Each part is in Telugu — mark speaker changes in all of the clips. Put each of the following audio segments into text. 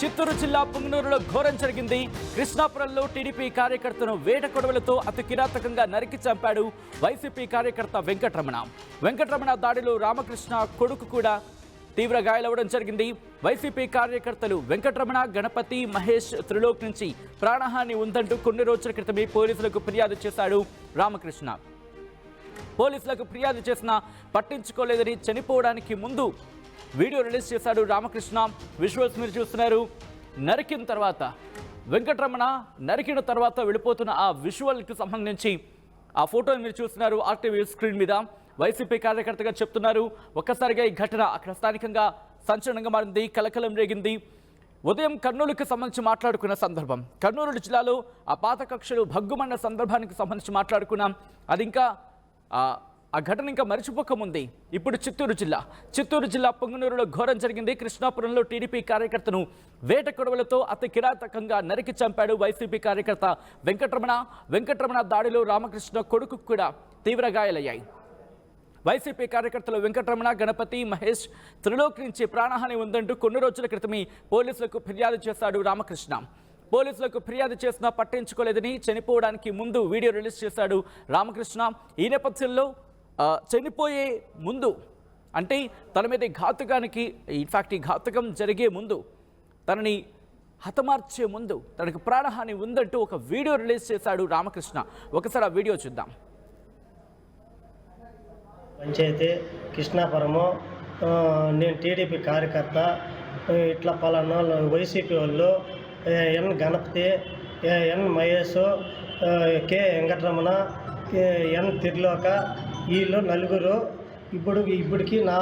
Speaker 1: చిత్తూరు జిల్లా పుంగనూరులో ఘోరం జరిగింది. కృష్ణాపురంలో టీడీపీ కార్యకర్తను వేట కొడవలతో అతి కిరాతకంగా నరికి చంపాడు వైసీపీ కార్యకర్త వెంకటరమణ దాడిలో రామకృష్ణ కొడుకు కూడా తీవ్ర గాయాలవడం జరిగింది. వైసీపీ కార్యకర్తలు వెంకటరమణ, గణపతి, మహేష్ త్రిలోక్ నుంచి ప్రాణహాని ఉందంటూ కొన్ని రోజుల క్రితమే పోలీసులకు ఫిర్యాదు చేశాడు రామకృష్ణ. పోలీసులకు ఫిర్యాదు చేసినా పట్టించుకోలేదని చనిపోవడానికి ముందు వీడియో రిలీజ్ చేశాడు రామకృష్ణ. విజువల్స్ మీరు చూస్తున్నారు. నరికిన తర్వాత వెంకటరమణ నరికిన తర్వాత వెళ్ళిపోతున్న ఆ విజువల్కి సంబంధించి ఆ ఫోటోని మీరు చూస్తున్నారు ఆర్టీవీ స్క్రీన్ మీద. వైసీపీ కార్యకర్తగా చెప్తున్నారు. ఒక్కసారిగా ఈ ఘటన అక్కడ స్థానికంగా సంచలనంగా మారింది, కలకలం రేగింది. ఉదయం కర్నూలుకి సంబంధించి మాట్లాడుకున్న సందర్భం, కర్నూలు జిల్లాలో ఆ పాత కక్షలు భగ్గుమన్న సందర్భానికి సంబంధించి మాట్లాడుకున్నాం. అది ఇంకా ఆ ఘటన ఇంకా మరిచిపోకముంది. ఇప్పుడు చిత్తూరు జిల్లా పొంగనూరులో ఘోరం జరిగింది. కృష్ణాపురంలో టీడీపీ కార్యకర్తను వేట కొడవలతో అతి కిరాతకంగా నరికి చంపాడు వైసీపీ కార్యకర్త వెంకటరమణ దాడిలో రామకృష్ణ కొడుకు కూడా తీవ్ర గాయాలయ్యాయి. వైసీపీ కార్యకర్తలు వెంకటరమణ, గణపతి, మహేష్ త్రిలోక్ నుంచి ప్రాణహాని ఉందంటూ కొన్ని రోజుల క్రితమే పోలీసులకు ఫిర్యాదు చేశాడు రామకృష్ణ. పోలీసులకు ఫిర్యాదు చేసినా పట్టించుకోలేదని చనిపోవడానికి ముందు వీడియో రిలీజ్ చేశాడు రామకృష్ణ. ఈ నేపథ్యంలో చనిపోయే ముందు, అంటే తన మీద ఘాతుకానికి ఇన్ఫాక్ట్ ఈ ఘాతుకం జరిగే ముందు, తనని హతమార్చే ముందు తనకు ప్రాణహాని ఉందంటూ ఒక వీడియో రిలీజ్ చేశాడు రామకృష్ణ. ఒకసారి ఆ వీడియో చూద్దాం.
Speaker 2: పంచాయతీ కృష్ణాపురము, నేను టీడీపీ కార్యకర్త, ఇట్లా పలానా వైసీపీ వాళ్ళు ఎన్ గణపతి, ఎన్ మహేష్, కె వెంకటరమణ, ఎన్ త్రిలోక, వీళ్ళు నలుగురు ఇప్పటికి నా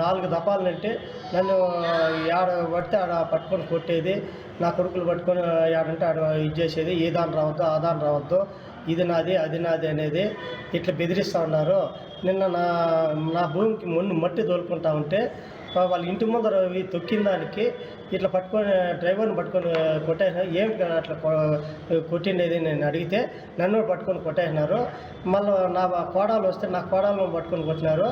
Speaker 2: 4 దఫాలంటే నన్ను ఆడ పడితే ఆడ పట్టుకొని కొట్టేది, నా కొడుకులు పట్టుకొని ఆడంటే ఆడ ఇది చేసేది, ఈ దాని రావద్దు ఆ దాని రావద్దు, ఇది నాది అది నాది అనేది ఇట్లా బెదిరిస్తూ ఉన్నారు. నిన్న నా భూమికి మట్టి తోలుకుంటా ఉంటే వాళ్ళ ఇంటి ముందర తొక్కిన దానికి ఇట్లా పట్టుకొని డ్రైవర్ని పట్టుకొని కొట్టేసినారు. ఏమిటి అట్లా కొట్టిండేది నేను అడిగితే నన్ను పట్టుకొని కొట్టేసినారు. మళ్ళీ నా కోడలు వస్తే నా కోడలను పట్టుకొని కొట్టినారు.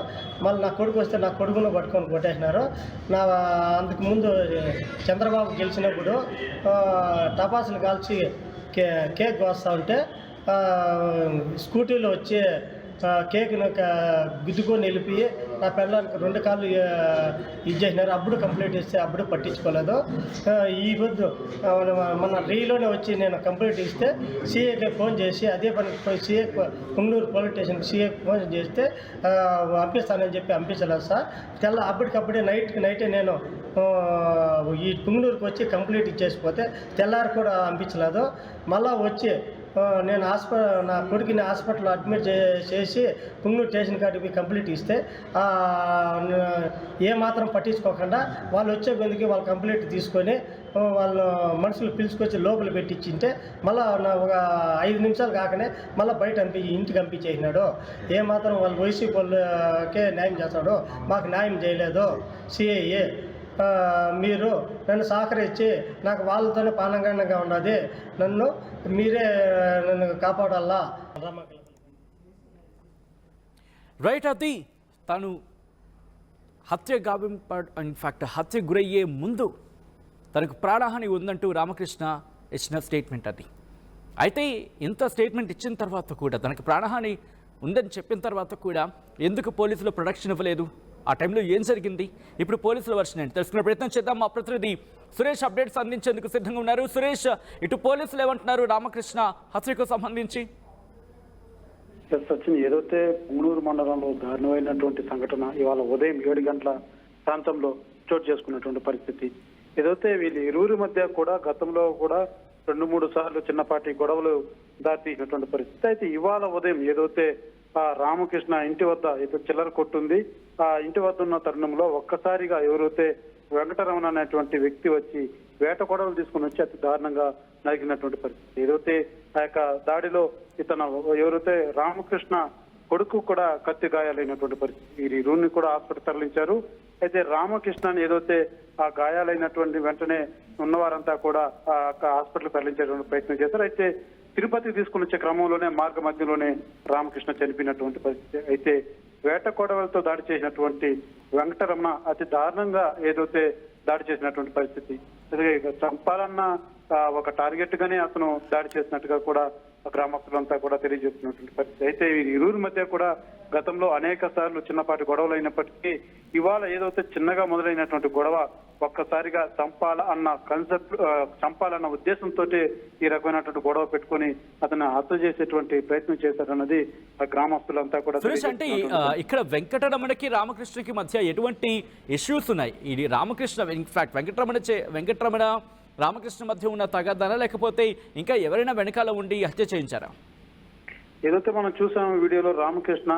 Speaker 2: మళ్ళీ నా కొడుకు వస్తే నా కొడుకును పట్టుకొని కొట్టేసినారు. అందుకు ముందు చంద్రబాబు గెలిచినప్పుడు టపాసులు కాల్చి కేక్ కోస్తూ ఉంటే స్కూటీలో వచ్చి కేక్ను గుద్దుకొని వెళ్ళిపోయి నా పిల్లలకి 2 కాళ్ళు ఇది చేసినారు. అప్పుడు కంప్లైంట్ ఇస్తే అప్పుడు పట్టించుకోలేదు. ఈ పొద్దు మన రీలోనే వచ్చి నేను కంప్లైంట్ ఇస్తే సీఏకి ఫోన్ చేసి అదే పని సీఏ పుంగనూరు పోలీస్ స్టేషన్కి సీఏకి ఫోన్ చేస్తే పంపిస్తానని చెప్పి పంపించలేదు సార్. అప్పటికప్పుడే నైటే నేను ఈ పుంగనూరుకి వచ్చి కంప్లైంట్ ఇచ్చేసిపోతే తెల్లారి కూడా పంపించలేదు. మళ్ళీ వచ్చి నేను నా కొడుకుని హాస్పిటల్లో అడ్మిట్ చేసి పుంగనూరు స్టేషన్ కాడికి కంప్లీట్ ఇస్తే ఏమాత్రం పట్టించుకోకుండా వాళ్ళు వచ్చే కొద్దికి వాళ్ళు కంప్లీట్ తీసుకొని వాళ్ళు మనుషులు పిలుచుకొచ్చి లోపల పెట్టించింటే మళ్ళీ ఒక 5 నిమిషాలు కాకనే మళ్ళీ బయట ఇంటికి పంపించేసినాడు. ఏమాత్రం వాళ్ళు వైసీపీ వాళ్ళకే న్యాయం చేస్తాడు, మాకు న్యాయం చేయలేదు. సిఐఏ మీరు నన్ను సహకరించి నాకు వాళ్ళతోనే పానంగా ఉన్నది, మీరే నన్ను కాపాడాలా.
Speaker 1: రైట్, అది తను హత్య గురయ్యే ముందు తనకు ప్రాణహాని ఉందంటూ రామకృష్ణ ఇచ్చిన స్టేట్మెంట్ అది. అయితే ఇంత స్టేట్మెంట్ ఇచ్చిన తర్వాత కూడా, తనకు ప్రాణహాని ఉందని చెప్పిన తర్వాత కూడా ఎందుకు పోలీసులు ప్రొడక్షన్ ఇవ్వలేదు? ఆ టైంలో ఏం జరిగింది? ఇప్పుడు పోలీసుల వర్షన్ ఏంటి తెలుసుకునే ప్రయత్నం చేద్దాం. మా ప్రతినిధి సురేష్ అప్డేట్స్ అందించేందుకు సిద్ధంగా ఉన్నారు. సురేష్, ఇటు పోలీసులు ఏమంటున్నారు రామకృష్ణ హత్యకు సంబంధించి?
Speaker 3: సచిన్, ఏదైతే పుంగనూరు మండలంలో దారుణమైనటువంటి సంఘటన ఇవాళ ఉదయం 7 గంటల ప్రాంతంలో చోటు చేసుకున్నటువంటి పరిస్థితి. ఏదైతే వీళ్ళు ఇరువురి మధ్య కూడా గతంలో కూడా 2-3 సార్లు చిన్నపాటి గొడవలు దారితీసినటువంటి పరిస్థితి. అయితే ఇవాళ ఉదయం ఏదైతే రామకృష్ణ ఇంటి వద్ద ఏదో చిల్లర కొట్టుంది, ఆ ఇంటి వద్ద ఉన్న తరుణంలో ఒక్కసారిగా ఎవరైతే వెంకటరమణ అనేటువంటి వ్యక్తి వచ్చి వేట కొడవలు తీసుకుని వచ్చి అతి దారుణంగా నరికినటువంటి పరిస్థితి. ఏదైతే ఆ యొక్క దాడిలో ఎవరైతే రామకృష్ణ కొడుకు కూడా కత్తి గాయాలైనటువంటి పరిస్థితి. ఈ రూన్ని కూడా హాస్పిటల్ తరలించారు. అయితే రామకృష్ణని ఏదైతే ఆ గాయాలైనటువంటి వెంటనే ఉన్నవారంతా కూడా ఆ హాస్పిటల్ తరలించేటువంటి ప్రయత్నం చేశారు. అయితే తిరుపతి తీసుకుని వచ్చే క్రమంలోనే మార్గ మధ్యలోనే రామకృష్ణ చనిపోయినటువంటి పరిస్థితి. అయితే వేట కొడవలతో దాడి చేసినటువంటి వెంకటరమణ అతి దారుణంగా ఏదైతే దాడి చేసినటువంటి పరిస్థితి. ఇక చంపాలన్న ఒక టార్గెట్ గానే అతను దాడి చేసినట్టుగా కూడా గ్రామస్తులంతా కూడా తెలియజేస్తున్నటువంటి పరిస్థితి. అయితే వీరి ఇరువురి మధ్య కూడా గతంలో అనేక సార్లు చిన్నపాటి గొడవలు అయినప్పటికీ ఇవాళ ఏదైతే చిన్నగా మొదలైనటువంటి గొడవ ఒక్కసారిగా చంపాలన్న ఉద్దేశంతో ఈ రకమైనటువంటి గొడవ పెట్టుకొని అతను హత్య చేసేటువంటి ప్రయత్నం చేశారన్నది గ్రామస్తులంతా కూడా.
Speaker 1: సురేష్, అంటే ఇక్కడ వెంకటరమణకి రామకృష్ణకి మధ్య ఎటువంటి ఇష్యూస్ ఉన్నాయి? ఇది రామకృష్ణ ఇన్ఫాక్ట్ వెంకటరమణ రామకృష్ణ మధ్య ఉన్న తగాదానా, లేకపోతే ఇంకా ఎవరైనా వెనకాల ఉండి హత్య చేయించారా?
Speaker 3: ఏదైతే మనం చూసాం వీడియోలో రామకృష్ణ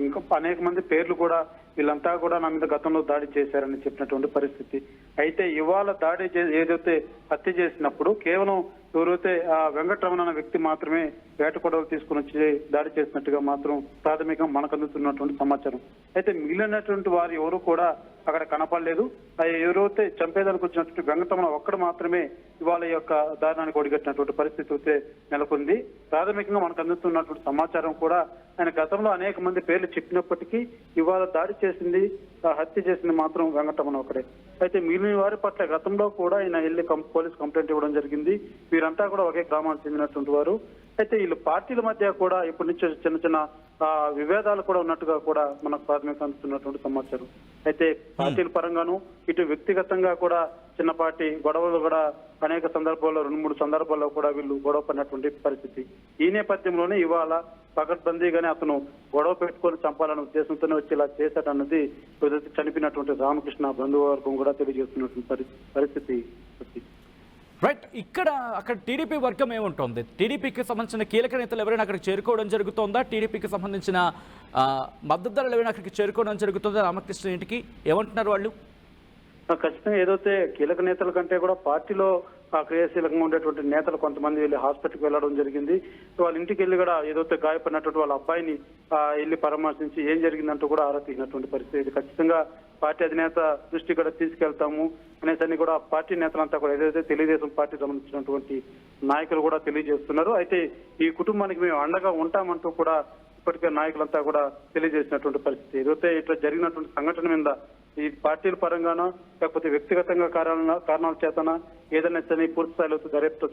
Speaker 3: ఇంకా అనేక మంది పేర్లు కూడా వీళ్ళంతా కూడా నా మీద గతంలో దాడి చేశారని చెప్పినటువంటి పరిస్థితి. అయితే ఇవాళ ఏదైతే హత్య చేసినప్పుడు కేవలం ఎవరైతే ఆ వెంకటరమణ అనే వ్యక్తి మాత్రమే వేట కొడవలు తీసుకుని వచ్చి దాడి చేసినట్టుగా మాత్రం ప్రాథమికంగా మనకు అందుతున్నటువంటి సమాచారం. అయితే మిగిలినటువంటి వారు ఎవరు కూడా అక్కడ కనపడలేదు. ఎవరైతే చంపేదానికి వచ్చినటువంటి వెంకటరమణ ఒక్కడు మాత్రమే ఇవాళ యొక్క దారుణానికి ఒడిగట్టినటువంటి పరిస్థితి అయితే నెలకొంది. ప్రాథమికంగా మనకు అందుతున్నటువంటి సమాచారం కూడా ఆయన గతంలో అనేక మంది పేర్లు చెప్పినప్పటికీ ఇవాళ దాడి చేసింది, హత్య చేసింది మాత్రం వెంకటరమణ ఒకడే. అయితే మిగిలిన వారి పట్ల గతంలో కూడా ఆయన వెళ్ళి పోలీస్ కంప్లైంట్ ఇవ్వడం జరిగింది. వీరంతా కూడా ఒకే గ్రామానికి చెందినటువంటి వారు. అయితే వీళ్ళు పార్టీల మధ్య కూడా ఇప్పటి నుంచి చిన్న చిన్న విభేదాలు కూడా ఉన్నట్టుగా కూడా మనకు ప్రాథమికంగా అందుతున్నటువంటి సమాచారం. అయితే పార్టీల పరంగాను ఇటు వ్యక్తిగతంగా కూడా చిన్నపాటి గొడవలు కూడా అనేక సందర్భాల్లో 2-3 సందర్భాల్లో కూడా వీళ్ళు గొడవ పడినటువంటి పరిస్థితి. ఈ నేపథ్యంలోనే ఇవాళ పకడ్బందీగానే అతను గొడవ పెట్టుకొని చంపాలనే ఉద్దేశంతోనే వచ్చి ఇలా చేశాడన్నది చనిపోయినటువంటి రామకృష్ణ బంధువర్గం కూడా తెలియజేస్తున్నటువంటి పరిస్థితి.
Speaker 1: రైట్, అక్కడ టీడీపీ వర్గం ఏముంటుంది? టీడీపీకి సంబంధించిన కీలక నేతలు ఎవరైనా అక్కడికి చేరుకోవడం జరుగుతుందా? టీడీపీకి సంబంధించిన మద్దతుదారులు ఎవరైనా అక్కడికి చేరుకోవడం జరుగుతుందా? రామకృష్ణ ఇంటికి ఏమంటున్నారు వాళ్ళు?
Speaker 3: ఖచ్చితంగా ఏదైతే కీలక నేతల కంటే కూడా పార్టీలో క్రియాశీలకంగా ఉండేటువంటి నేతలు కొంతమంది వెళ్ళి హాస్పిటల్కి వెళ్ళడం జరిగింది. వాళ్ళ ఇంటికి వెళ్ళి కూడా ఏదైతే గాయపడినటువంటి వాళ్ళ అబ్బాయిని వెళ్ళి పరామర్శించి ఏం జరిగిందంటూ కూడా ఆరా తీసినటువంటి పరిస్థితి. ఖచ్చితంగా పార్టీ అధినేత దృష్టి కూడా తీసుకెళ్తాము అనేసరి కూడా పార్టీ నేతలంతా కూడా ఏదైతే తెలుగుదేశం పార్టీ సంబంధించినటువంటి నాయకులు కూడా తెలియజేస్తున్నారు. అయితే ఈ కుటుంబానికి మేము అండగా ఉంటామంటూ కూడా ఇప్పటికే నాయకులంతా కూడా తెలియజేసినటువంటి పరిస్థితి. ఏదైతే ఇట్లా జరిగినటువంటి సంఘటన మీద ఈ పార్టీల పరంగానో లేకపోతే వ్యక్తిగతంగా కారణాల చేతన ఏదైనా పూర్తి స్థాయిలో దర్యాప్తు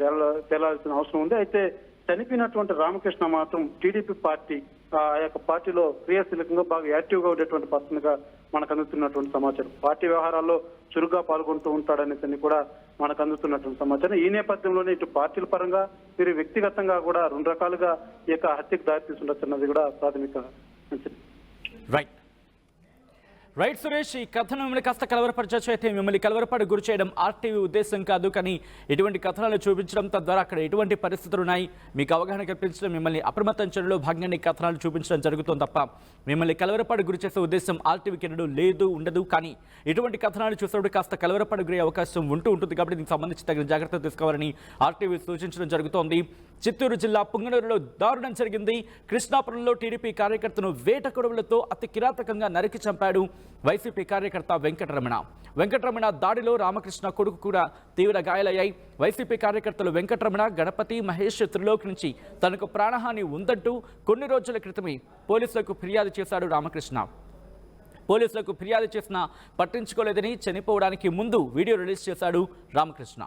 Speaker 3: తేలాల్సిన అవసరం ఉంది. అయితే చనిపోయినటువంటి రామకృష్ణ మాత్రం టీడీపీ పార్టీ ఆ యొక్క పార్టీలో క్రియాశీలకంగా బాగా యాక్టివ్ గా ఉండేటువంటి పర్సన్ గా మనకు అందుతున్నటువంటి సమాచారం. పార్టీ వ్యవహారాల్లో చురుగ్గా పాల్గొంటూ ఉంటాడనేసి కూడా మనకు అందుతున్నటువంటి సమాచారం. ఈ నేపథ్యంలోనే ఇటు పార్టీల పరంగా మీరు వ్యక్తిగతంగా కూడా 2 రకాలుగా ఈ యొక్క హత్యకు దారితీస్తుండొచ్చన్నది కూడా ప్రాథమిక అంచనా.
Speaker 1: రైట్ సురేష్, ఈ కథను మిమ్మల్ని కాస్త కలవరపరచచ్చు. అయితే మిమ్మల్ని కలవరపడి గురి చేయడం ఆర్టీవీ ఉద్దేశం కాదు, కానీ ఇటువంటి కథనాలు చూపించడం తద్వారా అక్కడ ఎటువంటి పరిస్థితులు ఉన్నాయి మీకు అవగాహన కల్పించడం, మిమ్మల్ని అప్రమత్తం చేయడంలో భాగంగానే కథనాలు చూపించడం జరుగుతుంది తప్ప మిమ్మల్ని కలవరపడి గురి చేసే ఉద్దేశం ఆర్టీవీకి ఉండదు. కానీ ఇటువంటి కథనాలు చూసినప్పుడు కాస్త కలవరపడి గురే అవకాశం ఉంటుంది. కాబట్టి దీనికి సంబంధించి తగిన జాగ్రత్తలు తీసుకోవాలని ఆర్టీవీ సూచించడం జరుగుతోంది. చిత్తూరు జిల్లా పుంగనూరులో దారుణం జరిగింది. కృష్ణాపురంలో టీడీపీ కార్యకర్తను వేట కొడవలతో అతి కిరాతకంగా నరికి చంపాడు వైసీపీ కార్యకర్త వెంకటరమణ దాడిలో రామకృష్ణ కొడుకు కూడా తీవ్ర గాయాలయ్యాయి. వైసీపీ కార్యకర్తలు వెంకటరమణ, గణపతి, మహేష్ త్రిలోక్ నుంచి తనకు ప్రాణహాని ఉందంటూ కొన్ని రోజుల క్రితమే పోలీసులకు ఫిర్యాదు చేశాడు రామకృష్ణ. పోలీసులకు ఫిర్యాదు చేసినా పట్టించుకోలేదని చనిపోవడానికి ముందు వీడియో రిలీజ్ చేశాడు రామకృష్ణ.